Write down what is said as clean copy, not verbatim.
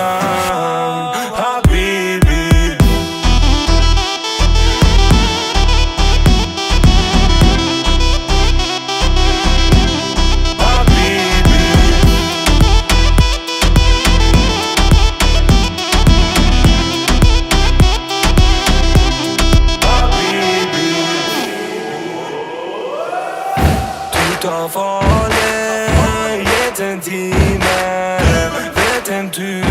kan, habibi. Ta farlig, get en time, vet en tur.